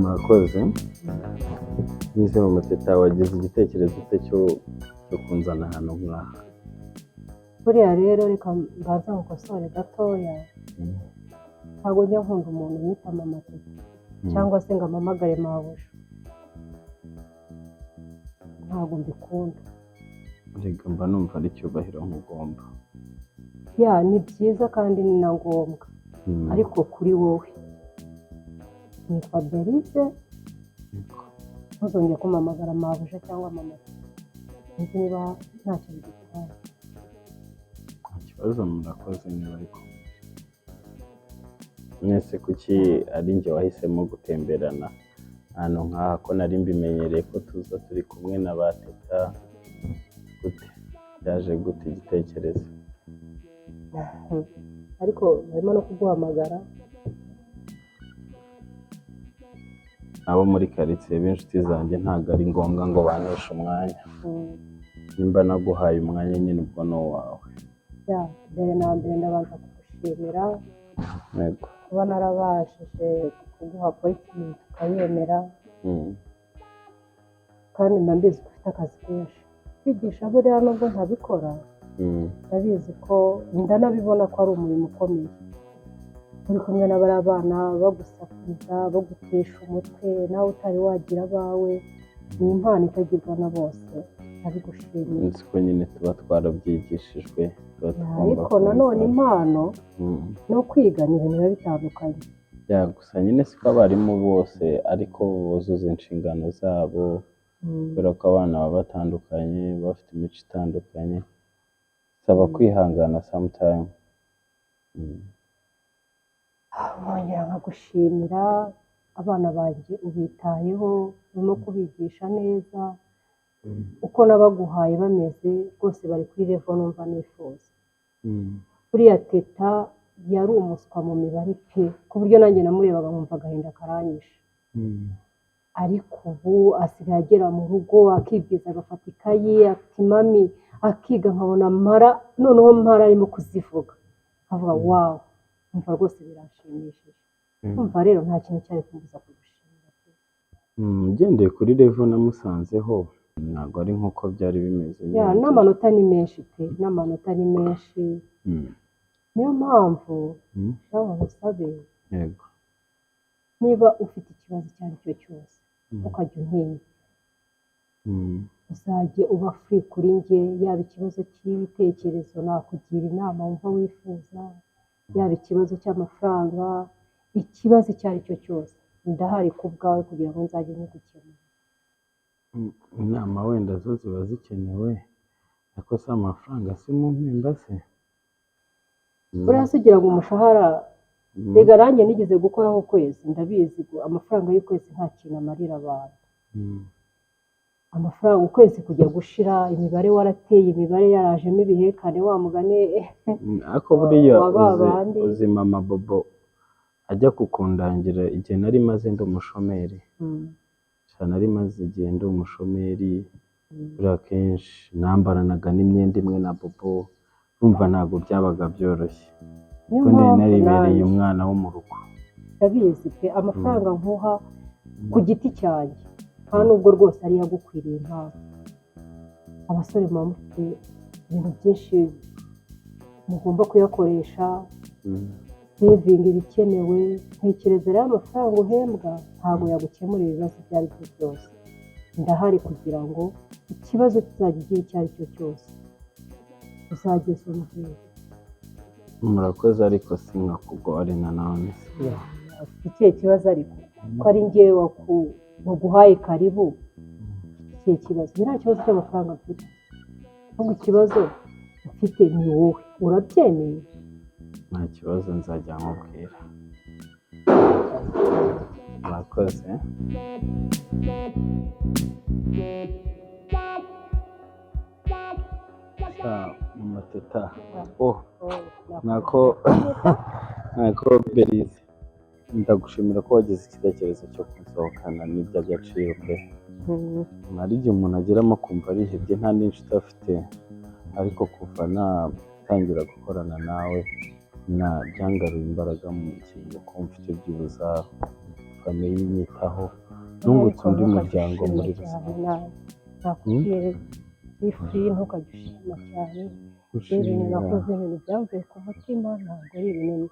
murakoze nize mu mateta wagize igitekerezo cyo kunzana hano nk'aha. buriya rero reka mbaza nkosore gatoya, ntabwo njya nkunda umuntu yita mama teta cyangwa se ngo amamagare mabuja, ntabwo mbikunda. Reka mba numva ari icyubahiro nk'ugomba. Ya ni byiza kandi ni na ngombwa, ariko kuri wowe nitwa Berize, ntuzongere kumamagara mabuja cyangwa mama teta. Nzi niba ntacyo bigutwaye. Nta kibazo, murakoze niba ariko mwese kuki ari njye wahisemo gutemberana hano nk'aha, ko nari mbimenyereye ko tuza turi kumwe na ba teta. Gute byaje gute igitekerezo? Ariko barimo no kuguhamagara abo muri karitsiye b'inshuti zanjye, ntabwo ari ngombwa ngo baneshe umwanya. Nimba naguhaye umwanya nyine ubwo ni uwawe. ya mbere na mbere ndabanza kugushimira Yego. kuba narabashije kuguha appointment ukayemera, kandi mba mbizi ko ufite akazi kenshi. Kwigisha buriya nubwo ntabikora, ndabizi ko ndanabibona ko ari umurimo ukomeye. Uri kumwe n'abari abana bagusakuriza, bagutesha umutwe, nawe utari wagira abawe. Ni impano itagirwa na bose, ndabigushimiye. Nzi ko nyine tuba twarabyigishijwe, tuba tugomba Ariko nanone impano no kwiga ni ibintu biba bitandukanye. gusa nyine siko abarimu bose ariko buzuza inshingano zabo, kubera ko abana baba batandukanye, bafite imico itandukanye, saba kwihangana sometime. Nkongera nkagushimira, abana banjye ubitayeho, urimo kubigisha neza, uko nabaguhaye bameze rwose bari kuri level numva nifuza. Buriya teta yari umuswa mu mibare pe, ku buryo nanjye namurebaga nkumva agahinda karanyishe. Ariko ubu asigaye agera mu rugo akibwiza, agafata ikayi ati mami, akiga nkabona Mara, noneho Mara arimo kuzivuga, avuga wawu, umva rwose biranshimishije. Umva rero nta kintu cyari kumbuza kugushimira. Ugendeye kuri level namusanzeho, ntabwo ari nk'uko byari bimeze. N'amanota ni menshi pe, n'amanota ni menshi. Niyo mpamvu nawe ngusabe, Yego. niba ufite ikibazo icyo ari cyo cyose ukajya untinya, uzajye uba free kuri njye. Yaba ikibazo cy'ibitekerezo nakugira inama wumva wifuza, yaba ikibazo cy'amafaranga, ikibazo icyo ari cyo cyose ndahari ku bwawe kugira ngo nzajye nkugukemura. Inama wenda zo ziba zikenewe, ariko si amafaranga si mu mpemba se. Buriya se ugira ngo umushahara, rega nanjye nigeze gukoraho ukwezi, ndabizi amafaranga y'ukwezi nta kintu amarira abantu. Amafaranga ukwezi kujya gushira, imibare warateye, imibare yarajemo ibihekane, wa mugane. Ariko buriya uzi mama Bobo ajya kukundangira igihe nari maze ndi umushomeri. Nari maze igihe ndi umushomeri, buriya kenshi nambaranaga n'imyenda imwe na Bobo, urumva ntabwo byabaga byoroshye, kuko naribereye umwana wo mu rugo. Ndabizi pe, amafaranga nkuha ku giti cyanjye nta nubwo rwose ari yagukwiriye. Ntabwo abasore muba mufite ibintu byinshi mugomba kuyakoresha, sevingi ibikenewe. Ntekereza rero amafaranga uhembwa ntabwo yagukemurira ibibazo ibyo ari byo byose. Ndahari kugira ngo ikibazo kizajya ugira icyo ari cyo cyose uzageze umuhera. Murakoze, ariko sinkakugore nanone. Ikihe kibazo ariko ko ari njye waguhaye karibu? Ikihe kibazo? Nta kibazo cy'amafaranga mfite, ahubwo ikibazo mfite ni wowe. Urabyemeye? Nta kibazo, nzajya nkubwira. Murakoze. Mama Teta, nako Berize, ndagushimira ko wagize igitekerezo cyo kunsohokana, ni iby'agaciro pe. Hari igihe umuntu ageramo akumva arihebye nta n'inshuti afite, ariko kuva natangira gukorana nawe byangaruye imbaraga mu ngingo, ko mfite byibuza famiye inyitaho nungutse undi muryango muri rusange. nakubwiye ifi ntukajya ushima cyane ibintu nakoze ibintu byamvuye ku mutima ntabwo ari ibintu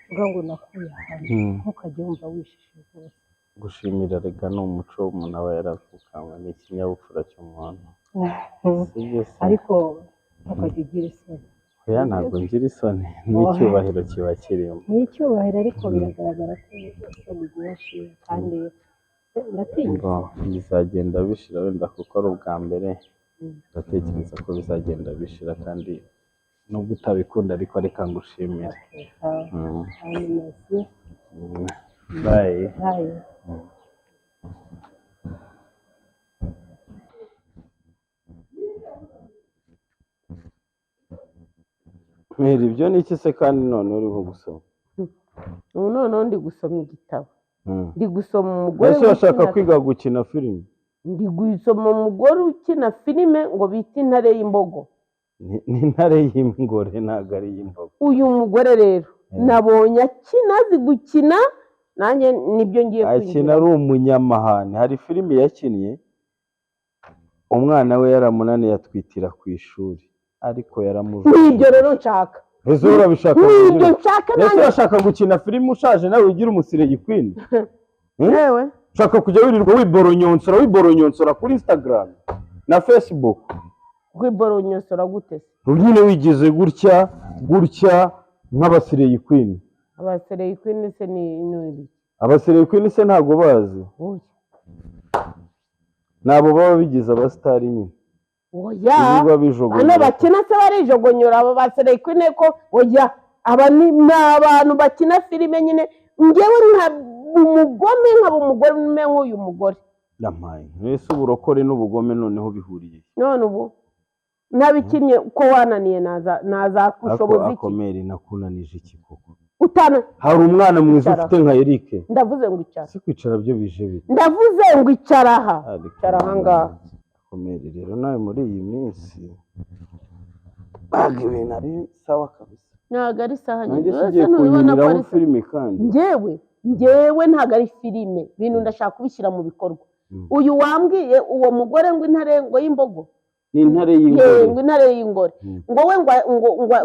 uvuga ngo nakuye ahantu ntukajya wumva wishije rwose. Gushimira rega ni umuco umuntu aba yaravukanywe, ni ikinyabupfura cy'umuntu. Ariko ntukajya ugira isoni. Oya ntabwo ngira isoni, n'icyubahiro kiba kirimo. Ni icyubahiro ariko biragaragara ko isoni nyinshi kandi ndatinya. Bizagenda bishira wenda kuko ari ubwa mbere, ndatekereza ko bizagenda bishira kandi nubwo utabikunda ariko reka ngushimire. Bye. Bye. Mbere ibyo ni iki se kandi none uriho gusoma? Ubu noneho ndi gusoma igitabo. Ndi gusoma umugore ese washaka kwiga gukina filime? Ndi gusoma umugore ukina filime ngo bita Intare y'Imbogo. Ni Intare y'Ingore ntabwo ari iy'imbogo. Uyu mugore rero nabonye akina azi gukina, nanjye nibyo ngiye kwiga. Akina ari umunyamahane. Hari filime yakinnye umwana we yaramunaniye atwitira ku ishuri ariko yaramujuje. Nibyo rero nshaka. Ese urabishaka? Nibyo nshaka nanjye. Ese urashaka gukina filime ushaje nawe ugira umusire Queen? Yewe. Ushaka kujya wirirwa wiboronyonsora kuri Instagram na Facebook. Wiboronyonsora gute? Nyine wigize gutya nk'abasire Queen. Abasire Queen se ni ibi? Abasire Queen se ntago bazi? Oya. Nabo baba bigize abastari nyine. Oya. Ano bakina se barijogonyora abo basire Queen ko oya. Aba ni abantu bakina filime nyine, ngewe umugome nkaba umugore nk'uyu mugore. Yamaye. Ese uburokore n'ubugome noneho bihuriye. None ubu nabikinnye ko wananiye naza kushoboza iki? Akomere nakunanije iki koko? Utana. Hari umwana mwiza ufite nka Eric. Ndavuze ngo icara. Si kwicara byo bije bite? Ndavuze ngo icara aha. Icara aha ngaha. Akomere rero nawe muri iyi minsi baga ibintu ari sawa kabisa. Ntabwo ari saha nyine. Nanjye kunyiniraho filime kandi. Njyewe ntabwo ari filime. Ibintu ndashaka kubishyira mu bikorwa. Uyu wambwiye uwo mugore ngo Intare ngo y'Imbogo. Ni Intare y'Ingore. Ngo Intare y'Ingore. Ngo we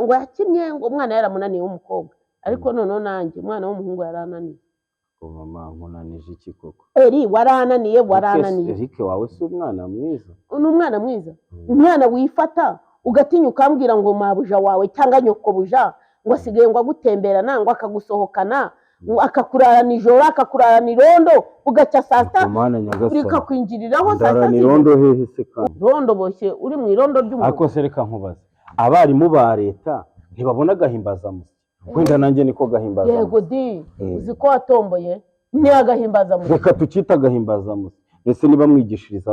ngo yakinnye ngo umwana yaramunaniye w'umukobwa. Ariko noneho nanjye umwana w'umuhungu yarananiye. Ko mama nkunanije iki koko? Warananiye. Eric wawe si umwana mwiza? Ni umwana mwiza. Umwana wifata ugatinya ukambwira ngo mabuja wawe cyangwa nyokobuja ngo asigaye ngo agutemberana ngo akagusohokana akakurarana ijoro akakurarana irondo ugacya saa sita bikakwinjiriraho saa sita. Irondo hehe se kandi? Irondo boshye uri mu irondo ry'umuntu. Ariko se reka nkubaze, abarimu ba leta ntibabona agahimbazamusyi? Wenda nanjye niko gahimbazamusyi. Yego di uzi ko watomboye ni agahimbazamusyi. Reka tukita agahimbazamusyi. Ese niba mwigishiriza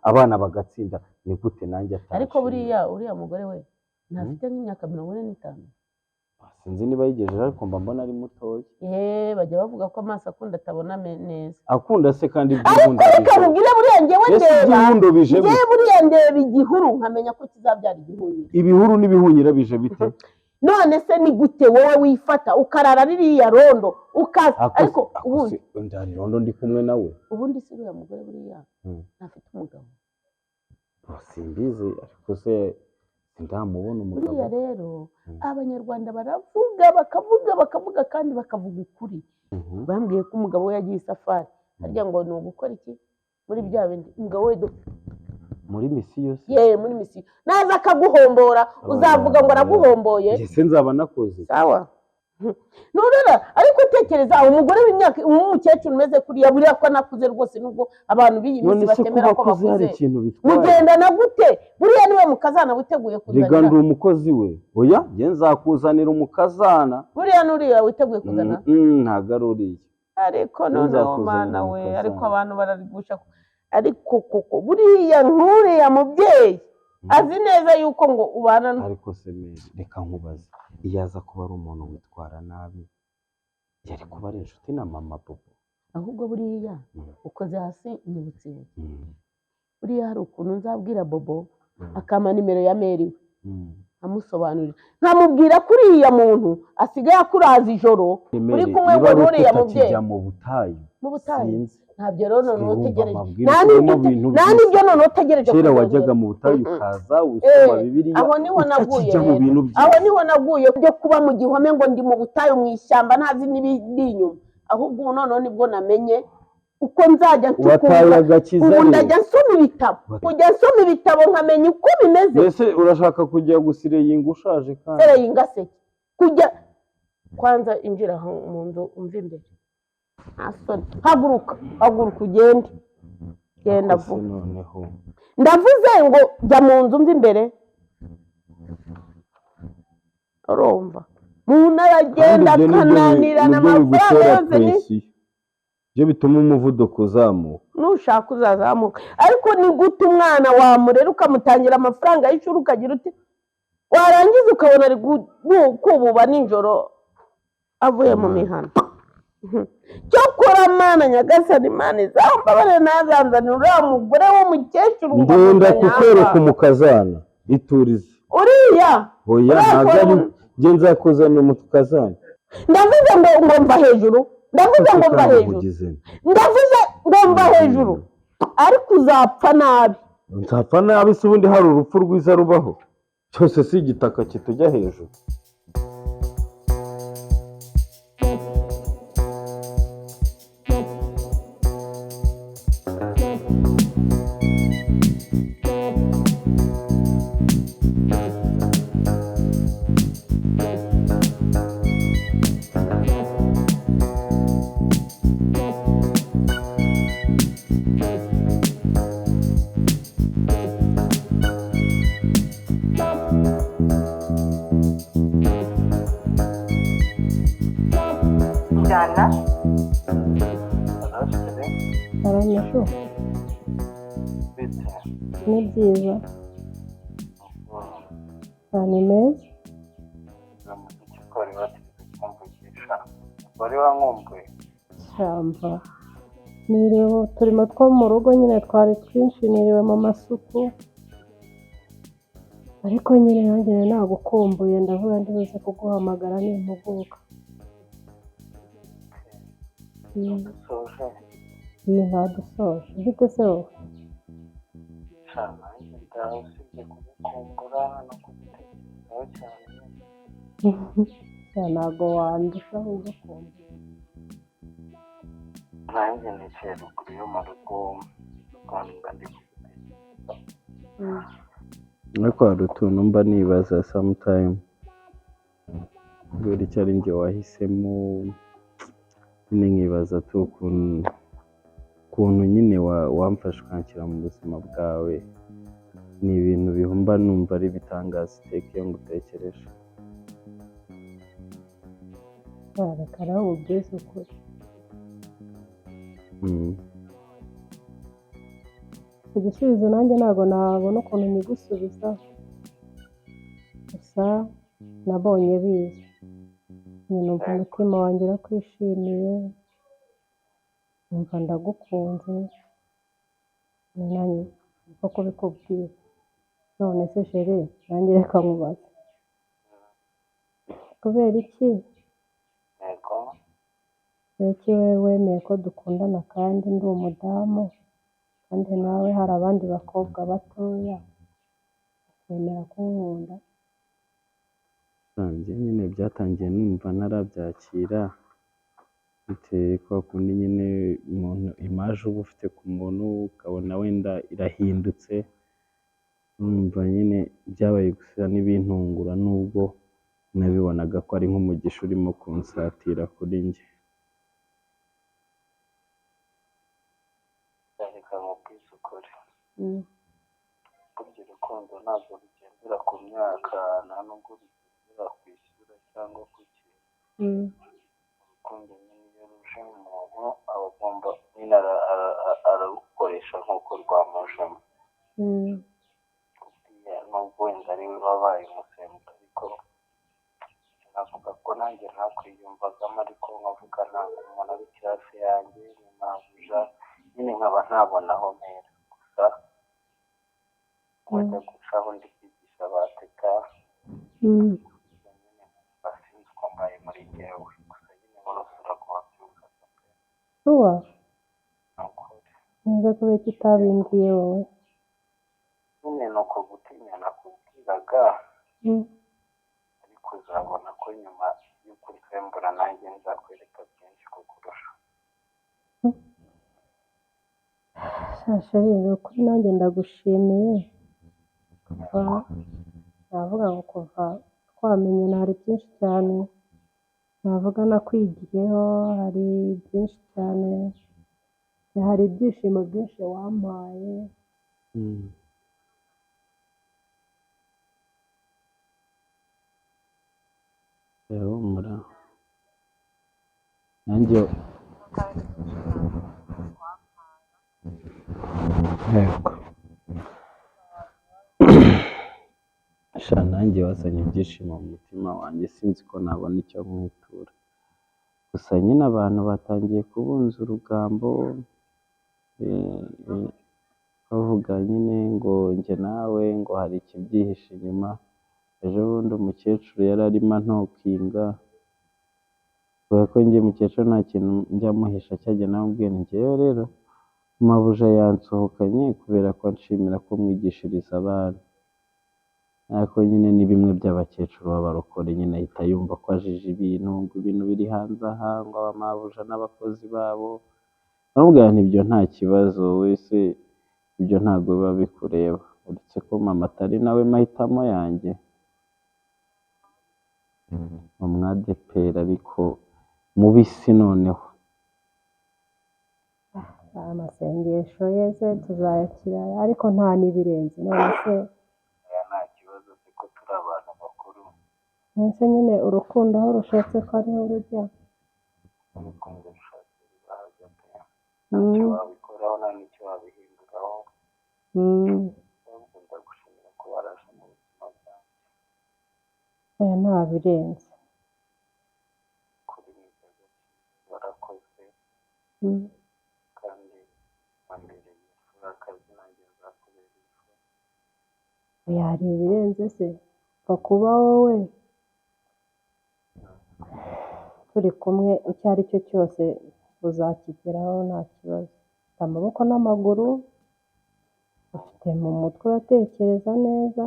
abana bagatsinda ni gute nanjye atashye? Ariko uriya mugore we ntafite nk'imyaka 45. Sinzi niba yigejeje ariko mba mbona ari mutoya. Bajya bavuga ko amaso akunda atabona neza. Akunda se kandi iby'ubundi. Ariko mubwire buriya njyewe buriya ndeba igihuru nkamenya ko kizabyara igihunyira. Ibihuru n'ibihunyira bije bite? None se ni gute wowe wifata ukarara ririya rondo ukaza ariko ubundi ndari rondo ndi kumwe nawe? Ubundi si uriya mugore buriya ntafite umugabo. Simbizi ariko se ndamubona umugabo. Buriya rero abanyarwanda baravuga bakavuga kandi bakavuga ukuri. Bambwiye ko umugabo we yagiye isafari harya ngo ni ugukora iki muri bya bindi umugabo we muri misiyo se? Muri misiyo naza akaguhombora uzavuga ngo araguhomboye. Ese nzaba nakoze sawa. Nurera ariko tekereza umugore w'imyaka umukecuru umeze kuriya buriya ko nakuze rwose nubwo abantu biyi minsi batemera ko bakuze. Mugendana gute? Buriya niwe mukazana witeguye kuzana. Rega ndi umukozi we. Oya nge nzakuzanira umukazana. Buriya nuriya witeguye kuzana? Ntago ari uriya. Ariko noneho mana we ariko abantu bararigusha. Ariko koko buriya nkuriya mubyeyi azi neza yuko ngo ubana. Ariko se reka nkubaze, iyo aza kuba ari umuntu witwara nabi yari kuba ari inshuti na mama Bobo? Ahubwo buriya ukoze hasi inyibutse. Buriya hari ukuntu nzabwira Bobo akama nimero ya Mary amusobanurira nkamubwira kuriya muntu asigaye akuraza ijoro uri kumwe ngo nuriya mubyeyi. Mu butayu mu butayu sinzi ntabyo rero none Wumva utegereje amabwiriza arimo ibintu nta byinshi. n'ibyo none utegereje kera kuzongera. wajyaga mu butayu ukaza usoma bibiliya aho niho naguye utakijya mu bintu byinshi. aho niho naguye byo kuba mu gihome ngo ndi mu butayu mu ishyamba ntazi n'ibiri inyuma, ahubwo ubu noneho nibwo namenye uko nzajya wataye agakiza ubu rero. ndajya nsoma ibitabo kujya nsoma ibitabo nkamenya uko bimeze. mbese urashaka kujya gusireyinga ushaje kandi sereyinga se kujya kwanza injira mu nzu umva imbere nta soni, haguruka ugende genda Ese vuba. noneho ndavuze ngo jya mu nzu umva imbere, urumva umuntu aragenda akananirana amafaranga yose ni byo bituma umuvuduko uzamuka. nushaka uzazamuka, ariko ni gute umwana wamurera ukamutangira amafaranga y'ishuri ukagira uti warangiza ukabona ari kububa nijoro avuye mu mihano. cyokora mana nyagasani mana izambabare nazanzanira uriya mugore w'umukecuru ndenda kukwereka umukazana iturize uriya oya ntabwo ari njye nzakuzanira umukazana. ndavuze ngo mva hejuru, ndavuze ngo mva hejuru, ndavuze ngo mva hejuru, ariko uzapfa nabi. nzapfa nabi se ubundi hari urupfu rwiza rubaho? cyose si igitaka kitujya hejuru. Aranyishu ni byiza ni meza. wari wankumbuye Shyamba niriwe turimo two mu rugo nyine twari twinshi, niriwe mu masuku, ariko nyine nanjye nagukumbuye ndavuga ndibuze kuguhamagara nimpuguka. dusoje iyi ntadusoje gite se wowe? cyane ndaho usibye kugukumbura no kugutekerezaho cyane. ntabwo wandusha ugukunda. nanjye nicaye ruguru yo mu rugo rwanda ndi ariko hari utuntu mba nibaza sometime kubera icyo ari njye wahisemo nyine nkibaza tu ukuntu nyine wamfasha ukanshyira mu buzima bwawe. ni ibintu bihumba numva ari bitangaza iteka iyo ngutekereje. reka nawe ubwize ukuri. igisubizo nanjye ntabwo nabona ukuntu nyigusubiza, gusa nabonye biza numva umutima wanjye urakwishimiye, numva ndagukunze nanjye niko kubikubwira. none se chere nanjye reka nkubaze kubera iki wowe wemeye ko dukundana kandi ndi umudamu, kandi nawe hari abandi bakobwa batoya bakemera kunkunda? nanjye nyine byatangiye numva ntarabyakira bitewe kwa kundi nyine umuntu imaje uba ufite ku muntu ukabona wenda irahindutse, numva nyine byabaye gusa n'ibintungura nubwo nabibonaga ko ari nk'umugisha urimo kunsatira kuri njye. reka nkubwize ukuri burya urukundo ntabwo rugendera ku myaka nta nubwo rugendera ku isura cyangwa ku kintu. urukundo nyine iyo ruje umuntu aba agomba nyine ararukoresha nk'uko rwamujemo. nubwo wenda ari we wabaye umusembuzi, ariko navuga ko nanjye ntakwiyumvagamo, ariko nkavuga ntabwo umuntu ari hafi yanjye ntabuja nyine nkaba ntabona aho mpera. gusa wajya gucaho ndi kwigisha bateka nyine basinzi ko mbaye muri jyewe, gusa nyine bose urakubabyuka. nze kubera ko utabimbwiye wowe. nyine ni uko gutinya nakubwiraga Mm. ariko uzabona ko nyuma y'uko urembura nanjye nzakwereka byinshi kukurusha. Shasha rero kuri nanjye ndagushimiye. Navuga ngo kuva twamenyana hari byinshi cyane navuga nakwigiyeho, hari byinshi cyane, hari ibyishimo byinshi wampaye. humura nanjye yego sha nanjye wazanye ibyishimo mu mutima wanjye, sinzi ko nabona icyo mwitura, gusa nyine abantu batangiye kubunza urugambo bavuga nyine ngo njye nawe ngo hari ikibyihishe inyuma. Ejo bundi umukecuru yari arimo antokinga, kubera ko njye umukecuru nta kintu njya muhisha, cyajya namubwiye nti njyewe rero mabuja yansohokanye kubera ko nshimira ko mwigishiriza abana, ariko nyine ni bimwe by'abakecuru b'abarokore, nyine ahita yumva ko ajije ibintu, ngo ibintu biri hanze aha ngo abamabuja n'abakozi babo. Namubwira nti ibyo nta kibazo, wese ibyo ntabwo biba bikureba, uretse ko mama atari nawe mahitamo yanjye, umwadeperi ariko mubisi noneho. Amasengesho ye se tuzayakira, ariko nta n'ibirenze. None se nta kibazo kuko turi abantu bakuru. mbese nyine urukundo aho rushotse ko ariho rujya. urukundo rushatse rurahajya pe, ntacyo wabikoraho nta n'icyo wabihinduraho. Ndagushimira ko waraje mu buzima bwanjye. Oya nta birenze. Kuri mwiza warakoze kandi wambereye imfura, akazi nanjye nzakubera imfura. Oya hari ibirenze se, upfa kuba wowe turi kumwe, icyo ari cyo cyose uzakigeraho nta kibazo. Ufite amaboko n'amaguru, ufite mu mutwe uratekereza neza,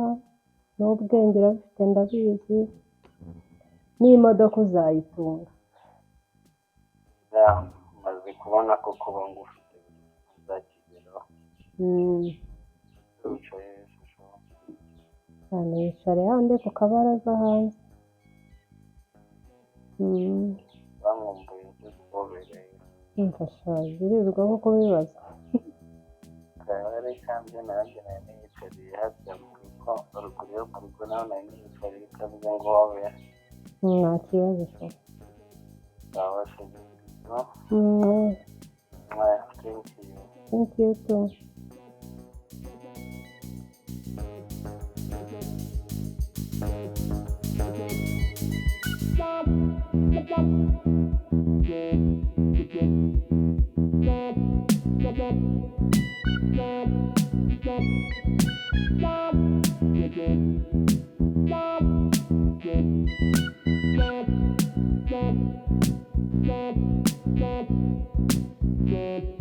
n'ubwenge urabufite ndabizi, n'imodoka uzayitunga. Maze kubona ko kuba ngufite uzakigeraho. Wicaye ishusho cyane, yicare hande ku kabaraza hanze. bamwumbuye ibyo kubobereye. Mfasha birirwa nko kubibaza. Kare kandi nanjye nari niyicariye hafi ya Murugo, haruguru yo mu rugo naho nari niyicariye ikavuga ngo hobe. Nta kibazo sho. Babashije no Thank you too. Yeah.